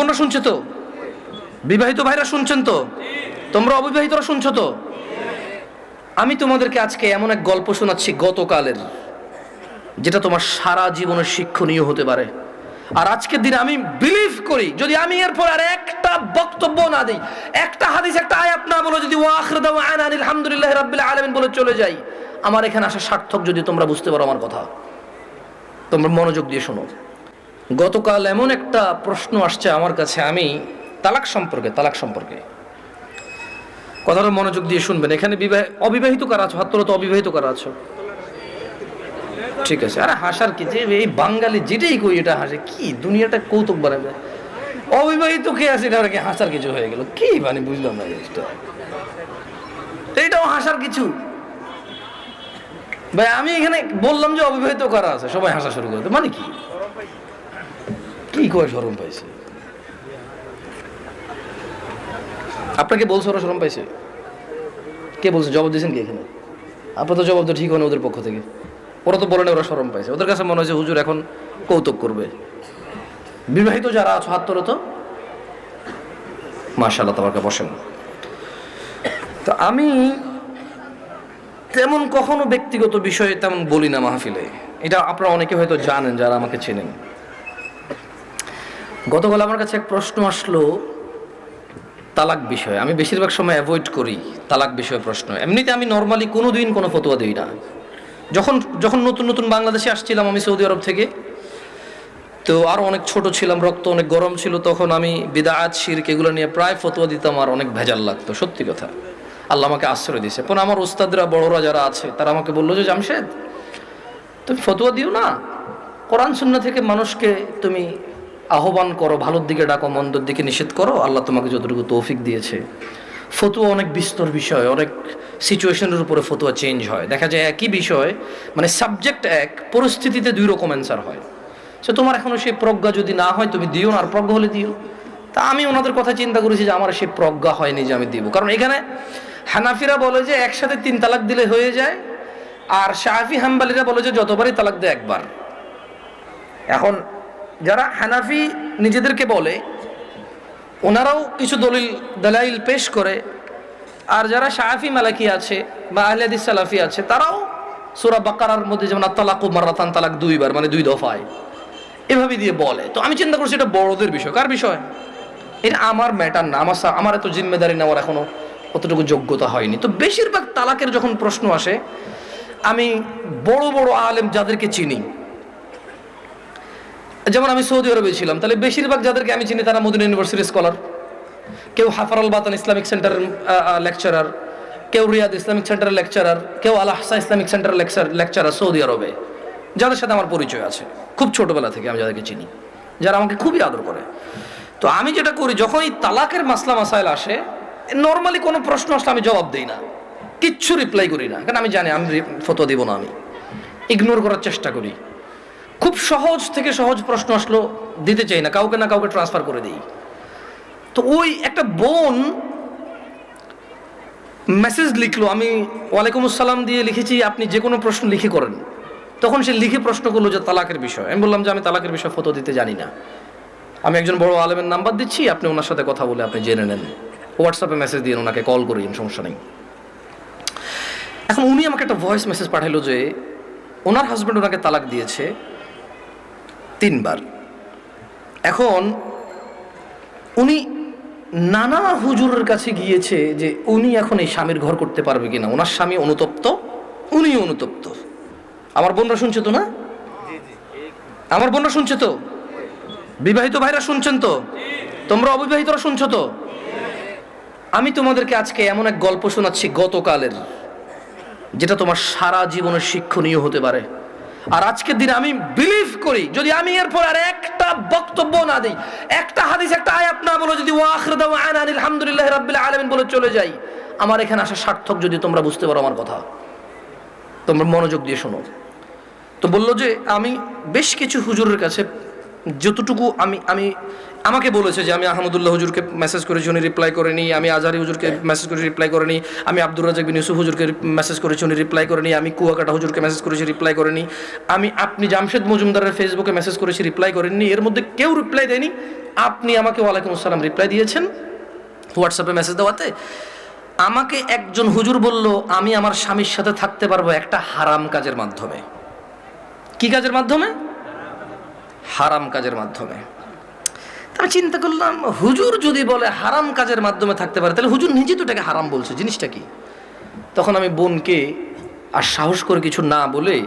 বোনরা শুনছে তো? বিবাহিত ভাইরা শুনছেন তো? তোমরা অবিবাহিতরা শুনছো তো? আমি তোমাদেরকে আজকে এমন এক গল্প শোনাচ্ছি গতকালের, যেটা তোমার সারা জীবনের শিক্ষণীয় হতে পারে। আর আজকের দিনে আমি বিলিভ করি, যদি আমি এরপর আর একটা বক্তব্য না দিই, একটা হাদিস, একটা আয়াত না বলে যদি ওয়া আখিরু দাওয়ানা আলহামদুলিল্লাহি রাব্বিল আলামিন বলে চলে যাই, আমার এখানে আসা সার্থক। যদি তোমরা বুঝতে পারো আমার কথা, তোমরা মনোযোগ দিয়ে শোনো। গতকাল এমন একটা প্রশ্ন আসছে আমার কাছে, আমি তালাক সম্পর্কে কথাটা মনোযোগ দিয়ে শুনবেন। এখানে অবিবাহিত কারা আছো? হাত তোলো তো। অবিবাহিত কারা আছো? ঠিক আছে। আরে হাসার কি, যে এই বাঙালি যেটাই কই এটা হাসে, কি দুনিয়াটা কৌতুক বানাবে। অবিবাহিত কে আছে এটা কি হাসার কিছু হয়ে গেল? কি মানে বুঝলাম না জিনিসটা। এইটাও হাসার কিছু? ভাই আমি এখানে বললাম যে অবিবাহিত কারা আছে, সবাই হাসা শুরু করে, মানে কি কি কয় শরম পাইছে? আপনাকে বলছে ওরা শরম পাইছে? কে বলছে? জবাব দিয়েছেন কি এখানে? আপনার তো জবাব তো ঠিক হয় না ওদের পক্ষ থেকে। ওরা তো বলে না ওরা শরম পাইছে, ওদের কাছে মনে হয়েছে হুজুর এখন কৌতুক করবে। বিবাহিত যারা আছো হাত তোলো তো। মাশাআল্লাহ, তোমাকে বসেন। তো আমি তেমন কখনো ব্যক্তিগত বিষয়ে তেমন বলি না মাহফিলে, এটা আপনারা অনেকে হয়তো জানেন যারা আমাকে চেনেন। গতকাল আমার কাছে এক প্রশ্ন আসলো তালাক বিষয়ে। আমি বেশিরভাগ সময় অ্যাভয়েড করি তালাক বিষয়ে প্রশ্ন। এমনিতে আমি নর্মালি কোনোদিন কোনো ফতোয়া দিই না। যখন নতুন বাংলাদেশে আসছিলাম আমি সৌদি আরব থেকে, তো আরও অনেক ছোট ছিলাম, রক্ত অনেক গরম ছিল, তখন আমি বিদআত শিরক এগুলো নিয়ে প্রায় ফতোয়া দিতাম, আর অনেক ভেজাল লাগতো, সত্যি কথা। আল্লাহ আমাকে আশ্রয় দিয়েছে। পরে আমার ওস্তাদরা, বড়রা যারা আছে, তারা আমাকে বললো যে জামশেদ তুমি ফতোয়া দিও না, কোরআন সুন্নাহ থেকে মানুষকে তুমি আহ্বান করো, ভালোর দিকে ডাকো, মন্দর দিকে নিষেধ করো। আল্লাহ তোমাকে যতটুকু তৌফিক দিয়েছে। ফতোয়া অনেক বিস্তর বিষয়, অনেক সিচুয়েশনের উপরে ফতোয়া চেঞ্জ হয়। দেখা যায় একই বিষয়, মানে সাবজেক্ট এক, পরিস্থিতিতে দুই রকম অ্যান্সার হয়। সে তোমার এখনো সেই প্রজ্ঞা যদি না হয় তুমি দিও না, আর প্রজ্ঞা হলে দিও। তা আমি ওনাদের কথা চিন্তা করেছি যে আমার সেই প্রজ্ঞা হয়নি যে আমি দিব। কারণ এখানে হানাফিরা বলে যে একসাথে 3 তালাক দিলে হয়ে যায়, আর শাফি হাম্বালিরা বলে যে যতবারই তালাক দেয় একবার। এখন যারা হানাফি নিজেদেরকে বলে, ওনারাও কিছু দলাইল পেশ করে, আর যারা শাফি মালাকি আছে বা আহলে হাদিস সালাফি আছে, তারাও সূরা বাকারার মধ্যে যেমন আত-তালাকু মাররাতান, তালাক 2 বার, মানে 2 দফায়, এভাবে দিয়ে বলে। তো আমি চিন্তা করছি এটা বড়দের বিষয়। কার বিষয়? এটা আমার ম্যাটার না, আমার এত জিম্মেদারি নেওয়ার এখনো অতটুকু যোগ্যতা হয়নি। তো বেশিরভাগ তালাকের যখন প্রশ্ন আসে, আমি বড় বড় আলেম যাদেরকে চিনি, যেমন আমি সৌদি আরবে ছিলাম, তাহলে বেশিরভাগ যাদেরকে আমি চিনি তারা মদিনা ইউনিভার্সিটির স্কলার। কেউ হাফার আল বাতান ইসলামিক সেন্টারের লেকচারার, কেউ রিয়াদ ইসলামিক সেন্টারের লেকচারার, কেউ আল আহসা ইসলামিক সেন্টারের লেকচারার সৌদি আরবে, যাদের সাথে আমার পরিচয় আছে খুব ছোটবেলা থেকে, আমি যাদেরকে চিনি, যারা আমাকে খুবই আদর করে। তো আমি যেটা করি, যখন এই তালাকের মাসলা মাসাইল আসে, নর্মালি কোনো প্রশ্ন আসলে আমি জবাব দিই না, কিচ্ছু রিপ্লাই করি না, কারণ আমি জানি আমি ফতোয়া দিব না, আমি ইগনোর করার চেষ্টা করি। খুব সহজ থেকে সহজ প্রশ্ন আসলো দিতে চাই না, কাউকে না কাউকে ট্রান্সফার করে দিই। তো ওই একটা বোন মেসেজ লিখলো, আমি ওয়ালাইকুম আসসালাম দিয়ে লিখেছি আপনি যে কোনো প্রশ্ন লিখে করেন। তখন সে লিখে প্রশ্ন করলো যে তালাকের বিষয়। আমি বললাম যে আমি তালাকের বিষয়ে ফতোয়া দিতে জানি না, আমি একজন বড় আলেমের নাম্বার দিচ্ছি, আপনি ওনার সাথে কথা বলে আপনি জেনে নেন, হোয়াটসঅ্যাপে মেসেজ দিয়ে ওনাকে কল করি, সমস্যা নেই। এখন উনি আমাকে একটা ভয়েস মেসেজ পাঠাইলো যে ওনার হাজব্যান্ড ওনাকে তালাক দিয়েছে 3 বার। এখন উনি নানা হুজুরের কাছে গিয়েছে যে উনি এখন এই স্বামীর ঘর করতে পারবে কিনা। ওনার স্বামী অনুতপ্ত, উনিও অনুতপ্ত। আমার বোনরা শুনছে তো? না, আমার বোনরা শুনছে তো? বিবাহিত ভাইরা শুনছেন তো? তোমরা অবিবাহিতরা শুনছো তো? আমি তোমাদেরকে আজকে এমন এক গল্প শোনাচ্ছি গতকালের, যেটা তোমার সারা জীবনের শিক্ষণীয় হতে পারে। আর আজকের দিনে আমি বিলিভ করি, যদি আমি এরপর আর একটা বক্তব্য না দিই, একটা হাদিস, একটা আয়াত না বলে যদি ওয়া আখিরু দাওয়ানা আলহামদুলিল্লাহি রাব্বিল আলামিন বলে চলে যাই, আমার এখানে আসা সার্থক। যদি তোমরা বুঝতে পারো আমার কথা, তোমরা মনোযোগ দিয়ে শোনো। তো বললো যে আমি বেশ কিছু হুজুরের কাছে যতটুকু আমি আমাকে বলেছে যে আমি আহমদুল্লাহ হুজুরকে মেসেজ করেছি, উনি রিপ্লাই করেনি। আমি আজহারি হুজুরকে মেসেজ করেছি, রিপ্লাই করেনি। আমি আব্দুর রাজাক বিন ইউসুফ হুজুরকে মেসেজ করেছি, উনি রিপ্লাই করেনি। আমি কুয়াকাটা হুজুরকে মেসেজ করেছি, রিপ্লাই করেনি। আপনি জামশেদ মজুমদারের ফেসবুকে মেসেজ করেছি, রিপ্লাই করেননি। এর মধ্যে কেউ রিপ্লাই দেয়নি। আপনি আমাকে ওয়ালাইকুম আসসালাম রিপ্লাই দিয়েছেন হোয়াটসঅ্যাপে মেসেজ দেওয়াতে। আমাকে একজন হুজুর বলল আমি আমার স্বামীর সাথে থাকতে পারবো একটা হারাম কাজের মাধ্যমে। কি কাজের মাধ্যমে? হারাম কাজের মাধ্যমে। আমি চিন্তা করলাম, হুজুর যদি বলে হারাম কাজের মাধ্যমে থাকতে পারে, তাহলে হুজুর নিজে তো এটাকে হারাম বলছে, জিনিসটা কি? তখন আমি বোনকে আর সাহস করে কিছু না বলে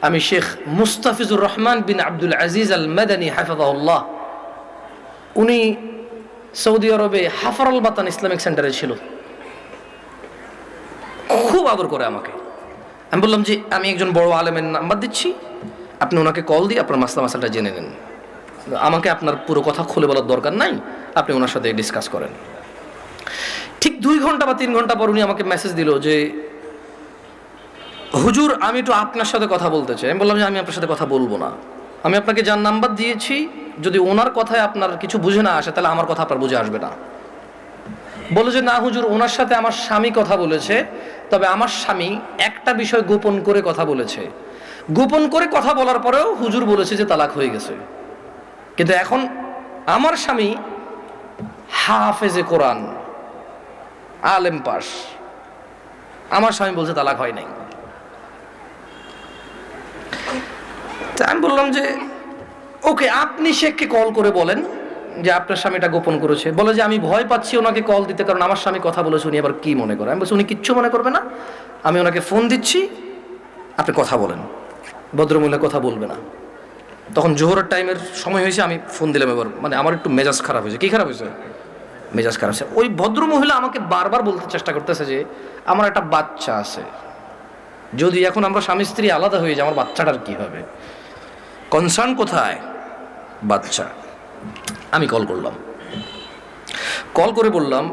আমি শেখ মুস্তাফিজুর রহমান বিন আব্দুল আজিজ আল মাদানী হাফিজাহুল্লাহ, উনি সৌদি আরবে হাফারুল বাতান ইসলামিক সেন্টারে ছিল, খুব আদর করে আমাকে। আমি বললাম যে আমি একজন বড় আলেমের নাম্বার দিচ্ছি, আপনি ওনাকে কল দিয়ে আপনার মাসলাটা জেনে নেন, আমাকে আপনার পুরো কথা খুলে বলার দরকার নাই, আপনি ওনার সাথে ডিসকাস করেন। ঠিক 2 ঘন্টা বা 3 ঘন্টা পর উনি আমাকে মেসেজ দিল যে হুজুর আমি একটু আপনার সাথে কথা বলতে চাই। আমি বললাম যে আমি আপনার সাথে কথা বলবো না, আমি আপনাকে যার নাম্বার দিয়েছি যদি ওনার কথায় আপনার কিছু বুঝে না আসে তাহলে আমার কথা আপনার বুঝে আসবে না। বলে যে না হুজুর, ওনার সাথে আমার স্বামী কথা বলেছে, তবে আমার স্বামী একটা বিষয় গোপন করে কথা বলেছে, গোপন করে কথা বলার পরেও হুজুর বলেছে যে তালাক হয়ে গেছে। কিন্তু এখন আমার স্বামী হাফেজে কোরআন, আলেম পাস, আমার স্বামী বলছে তালাক হয় নাই। আমি বললাম যে ওকে, আপনি শেখকে কল করে বলেন যে আপনার স্বামীটা গোপন করেছে। বলে যে আমি ভয় পাচ্ছি ওনাকে কল দিতে, কারণ আমার স্বামী কথা বলেছে, উনি আবার কি মনে করে। আমি বলছি উনি কিচ্ছু মনে করবে না, আমি ওনাকে ফোন দিচ্ছি, আপনি কথা বলেন। ভদ্রমহিলা কথা বলবে না। তখন জোহরের টাইমের সময় হয়েছে, আমি ফোন দিলাম। এবার মানে আমার একটু মেজাজ খারাপ হয়েছে। কি খারাপ হয়েছে? মেজাজ খারাপ হয়েছে। ওই ভদ্রমহিলা আমাকে বারবার বলতে চেষ্টা করতেছে যে আমার একটা বাচ্চা আছে, যদি এখন আমরা স্বামী স্ত্রী আলাদা হয়ে যাই আমার বাচ্চাটার কি হবে? কনসার্ন কোথায়? বাচ্চা। আমি কল করলাম, কল করে বললাম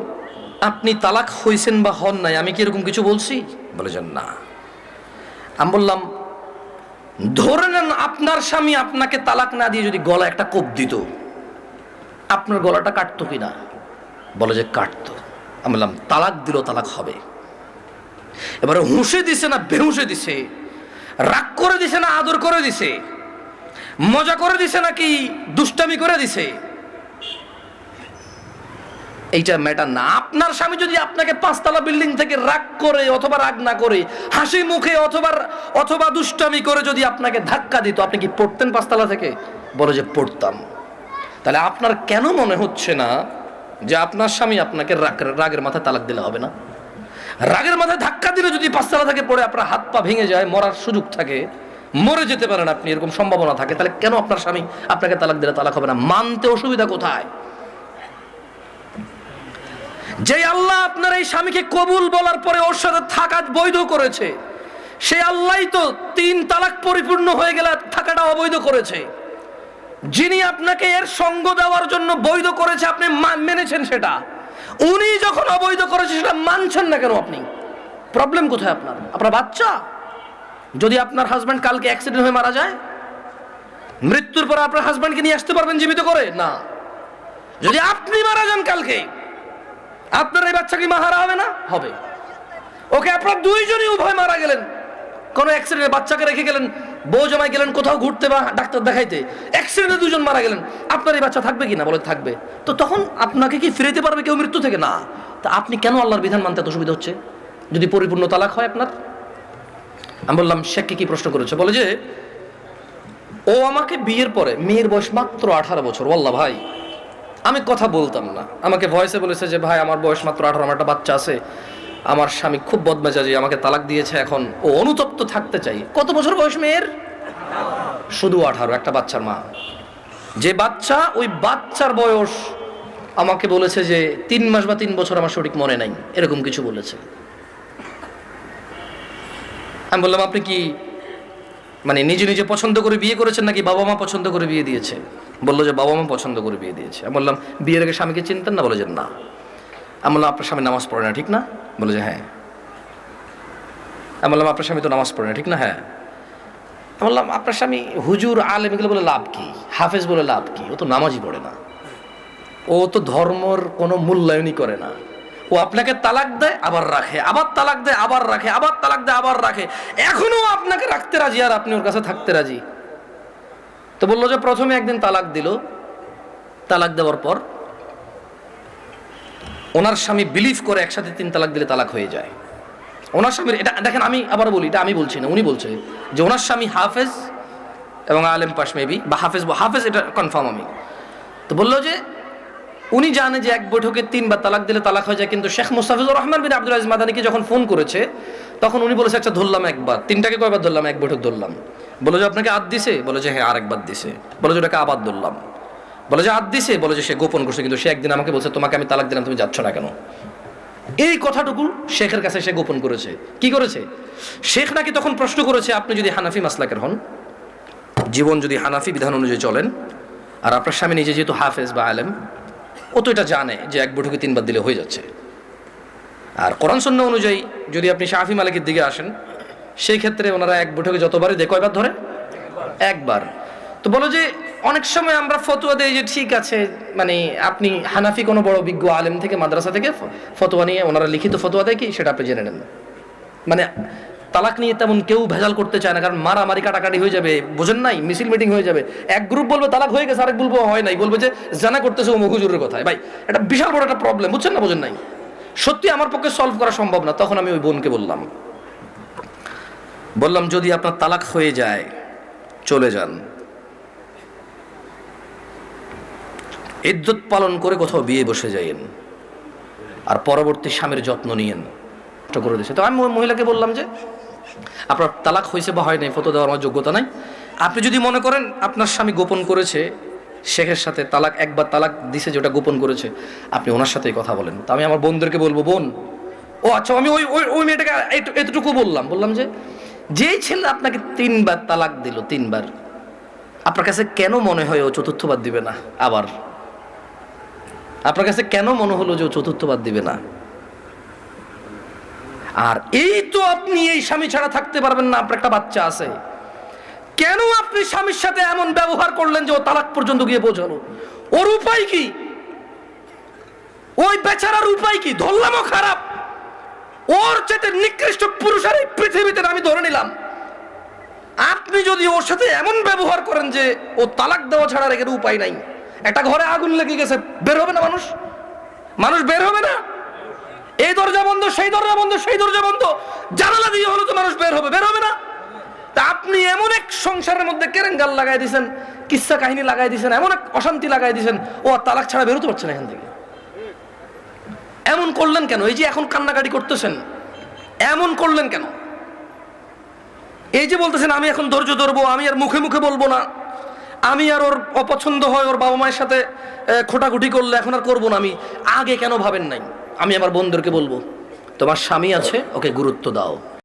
আপনি তালাক হয়েছেন বা হন নাই, আমি কি এরকম কিছু বলছি? বলে যে না। আমি বললাম ধরে নেন আপনার স্বামী আপনাকে তালাক না দিয়ে যদি গলা একটা কোপ দিত, আপনার গলাটা কাটতো কিনা? বলে যে কাটতো। আমি বললাম তালাক দিল, তালাক হবে। এবারে হুঁশে দিছে না বেহুঁশে দিছে, রাগ করে দিছে না আদর করে দিছে, মজা করে দিছে নাকি দুষ্টামি করে দিছে, এইটা ম্যাটার না। আপনার স্বামী যদি আপনাকে 5 তলা বিল্ডিং থেকে রাগ করে অথবা রাগ না করে হাসি মুখে অথবা দুষ্টামি করে যদি আপনাকে ধাক্কা দিত, আপনি কি পড়তেন 5 তলা থেকে? বলে যে পড়তাম। তাহলে আপনার কেন মনে হচ্ছে না যে আপনার স্বামী আপনাকে রাগের মাথায় তালাক দিলে হবে না? রাগের মাথায় ধাক্কা দিলে যদি 5 তলা থেকে পড়ে আপনার হাত পা ভেঙে যায়, মরার সুযোগ থাকে, মরে যেতে পারেন আপনি, এরকম সম্ভাবনা থাকে, তাহলে কেন আপনার স্বামী আপনাকে তালাক দিলে তালাক হবে না? মানতে অসুবিধা কোথায়? যে আল্লাহ আপনার এই স্বামীকে কবুল বলার পরে ওর সাথে থাকা বৈধ করেছে, সে আল্লাহই তো 3 তালাক পরিপূর্ণ হয়ে গেলে থাকাটা অবৈধ করেছে। যিনি আপনাকে এর সঙ্গ দেওয়ার জন্য বৈধ করেছে, আপনি মেনেছেন সেটা। উনি যখন অবৈধ করেছে সেটা মানছেন না কেন আপনি? প্রবলেম কোথায় আপনার? আপনার বাচ্চা? যদি আপনার হাজব্যান্ড কালকে অ্যাক্সিডেন্ট হয়ে মারা যায়, মৃত্যুর পর আপনার হাজব্যান্ডকে নিয়ে আসতে পারবেন জীবিত করে? না। যদি আপনি মারা যান কালকে, আপনার এই বাচ্চা কি মাহারা হবে না? হবে। ওকে, আপনার দুইজনই উভয় মারা গেলেন, কোন অ্যাক্সিডেন্টে বাচ্চাকে রেখে গেলেন, বউ জামাই গেলেন কোথাও ঘুরতে বা ডাক্তার দেখাইতে, অ্যাক্সিডেন্টে 2 জন মারা গেলেন, আপনার এই বাচ্চা থাকবে কিনা? বলে থাকবে। তো তখন আপনাকে কি ফিরাইতে পারবে কেউ মৃত্যু থেকে? না। তা আপনি কেন আল্লাহর বিধান মানতে এত অসুবিধা হচ্ছে যদি পরিপূর্ণ তালাক হয় আপনার? আমি বললাম শেখকে কি প্রশ্ন করেছে? বলে যে ও আমাকে বিয়ের পরে, মেয়ের বয়স মাত্র 18 বছর, ওয়াল্লাহ ভাই আমি কথা বলতাম না, আমাকে ভয়েসে বলেছে যে ভাই আমার বয়স মাত্র 18, আমার একটা বাচ্চা আছে, আমার স্বামী খুব বদমেজাজি, আমাকে তালাক দিয়েছে, এখন ও অনুতপ্ত থাকতে চাই। কত বছর বয়স মেয়ের? শুধু 18, একটা বাচ্চার মা। যে বাচ্চা, ওই বাচ্চার বয়স আমাকে বলেছে যে 3 মাস বা 3 বছর, আমার সঠিক মনে নাই, এরকম কিছু বলেছে। আমি বললাম আপনি কি মানে নিজে নিজে পছন্দ করে বিয়ে করেছেন নাকি বাবা মা পছন্দ করে বিয়ে দিয়েছে? বললো যে বাবা মা পছন্দ করে বিয়ে দিয়েছে। আমি বললাম বিয়ের আগে স্বামীকে চিনতেন না? বলে যে না। আমি বললাম আপনার স্বামী নামাজ পড়ে না, ঠিক না? বলে যে হ্যাঁ। আমি বললাম আপনার স্বামী তো নামাজ পড়ে না, ঠিক না? হ্যাঁ। আমি বললাম আপনার স্বামী হুজুর আলেম এগুলো বলে লাভ কি? হাফেজ বলে লাভ কি? ও তো নামাজই পড়ে না। ও তো ধর্মর কোনো মূল্যায়নই করে না। ও আপনাকে তালাক দেয় আবার রাখে, আবার তালাক দেয় আবার রাখে, আবার তালাক দেয় আবার রাখে, এখনো আপনাকে রাখতে রাজি আর আপনি ওর কাছে থাকতে রাজি। তো বললো যে প্রথমে একদিন তালাক দিল, তালাক দেওয়ার পর ওনার স্বামী বিলিভ করে একসাথে 3 তালাক দিলে তালাক হয়ে যায়। ওনার স্বামীর এটা দেখেন, আমি আবার বলি, এটা আমি বলছি না, উনি বলছে যে ওনার স্বামী হাফেজ এবং আলেম পাশ মেবি, বা হাফেজ এটা কনফার্ম আমি। তো বললো যে উনি জানে যে এক বৈঠকে 3 বার তালাক দিলে তালাক হয়ে যায়, কিন্তু শেখ মুস্তাফিজুর রহমান বিন আব্দুল আজিজ মাদানীকে যখন ফোন করেছে তখন উনি বলেছে আচ্ছা ধরলাম একবার, 3টাকে কয়বার ধরলাম? এক বৈঠক ধরলাম। বলে যে আপনাকে আদ দিছে? বলে যে হ্যাঁ আরেকবার দিছে। বলে যে ওটাকে আবার ধরলাম। বলে যে আদ দিছে? বলে যে সে গোপন করছে, কিন্তু সে একদিন আমাকে বলছে তোমাকে আমি তালাক দিলাম, তুমি যাচ্ছ না কেন? এই কথাটুকু শেখের কাছে সে গোপন করেছে। কি করেছে? শেখ নাকি তখন প্রশ্ন করেছে আপনি যদি হানাফি মাসলাকের হন, জীবন যদি হানাফি বিধান অনুযায়ী চলেন, আর আপনার স্বামী নিজে যেহেতু হাফেজ বা আলেম, ও তো এটা জানে যে এক বৈঠকে 3 বার দিলে হয়ে যাচ্ছে। আর কোরআন সুন্নাহ অনুযায়ী যদি আপনি শাফি মালিকের দিকে আসেন, সেই ক্ষেত্রে ওনারা এক বৈঠকে যতবারই দেয় কয়বার ধরে? একবার। তো বলো যে অনেক সময় আমরা ফতোয়া দেই যে ঠিক আছে, মানে আপনি হানাফি কোনো বড় বিজ্ঞ আলেম থেকে মাদ্রাসা থেকে ফতোয়া নিয়ে ওনারা লিখিত ফতোয়া দেয় কি সেটা আপনি জেনে নেন। মানে তালাক নিয়ে তেমন কেউ ভেজাল করতে চায় না, কারণ মারামারি কাটাকাটি হয়ে যাবে, বোঝেন নাই, মিছিল মিটিং হয়ে যাবে। এক গ্রুপ বলবে তালাক হয়ে গেছে, আরেক বলবো হয় নাই, বলবে যে জানা করতেছে ও হুজুরের কথায়। ভাই এটা বিশাল বড় একটা প্রবলেম, বুঝছেন না বোঝেন নাই? সত্যি আমার পক্ষে সলভ করা সম্ভব না। তখন আমি ওই বোনকে বললাম যদি আপনার তালাক হয়ে যায় চলে যান, ইদ্যত পালন করে কোথাও বিয়ে বসে যাইয়েন, আর পরবর্তী স্বামীর যত্ন নিয়েন। করে দিয়েছে। তো আমি মহিলাকে বললাম যে আপনার তালাক হয়েছে বা হয় নাই ফতো দেওয়ার আমার যোগ্যতা নাই। আপনি যদি মনে করেন আপনার স্বামী গোপন করেছে শেখের সাথে, তালাক একবার তালাক দিছে যেটা গোপন করেছে, আপনি ওনার সাথেই কথা বলেন। তো আমি আমার বোনদেরকে বলবো, বোন ও আচ্ছা, আমি ওই মেয়েটাকে এতটুকু বললাম যে যেই ছেলে আপনাকে 3 বার তালাক দিল, 3 বার, আপনার কাছে কেন মনে হয় ও 4র্থবার দিবে না? আবার আপনার কাছে কেন মনে হলো যে ও 4র্থবার দিবে না? আর এই তো আপনি এই স্বামী ছাড়া থাকতে পারবেন না, আপনার একটা বাচ্চা আছে, কেন আপনি স্বামীর সাথে এমন ব্যবহার করলেন যে ও তালাক পর্যন্ত গিয়ে পৌঁছালো? ওর উপায় কি? ওই বেচারার উপায় কি? ধরলামও খারাপ, ওর চেয়ে নিকৃষ্ট পুরুষ আর এই পৃথিবীতে আমি ধরে নিলাম। আপনি যদি ওর সাথে এমন ব্যবহার করেন যে ও তালাক দেওয়া ছাড়া রেখে উপায় নাই, একটা ঘরে আগুন লেগে গেছে, বের হবে না মানুষ বের হবে না? এই দরজা বন্ধ, সেই দরজা বন্ধ, সেই দরজা বন্ধ, জানালা দিয়ে হলো তো মানুষ বের হবে না? তা আপনি এমন এক সংসারের মধ্যে কেরেঙ্গাল লাগাই দিয়েছেন, কিচ্ছা কাহিনী লাগাই দিয়েছেন, এমন এক অশান্তি লাগাই দিয়েছেন, ও তালাক ছাড়া বেরোতে পারছে না এখান থেকে। এমন করলেন কেন? এই যে এখন কান্নাকাটি করতেছেন, এমন করলেন কেন? এই যে বলতেছেন আমি এখন ধৈর্য ধরবো, আমি আর মুখে মুখে বলবো না, আমি আর ওর অপছন্দ হয় ওর বাবা মায়ের সাথে খোটাখুটি করলে এখন আর করবো না, আমি আগে কেন ভাবেন নাই? আমি আমার বোনদেরকে বলবো তোমার স্বামী আছে, ওকে গুরুত্ব দাও।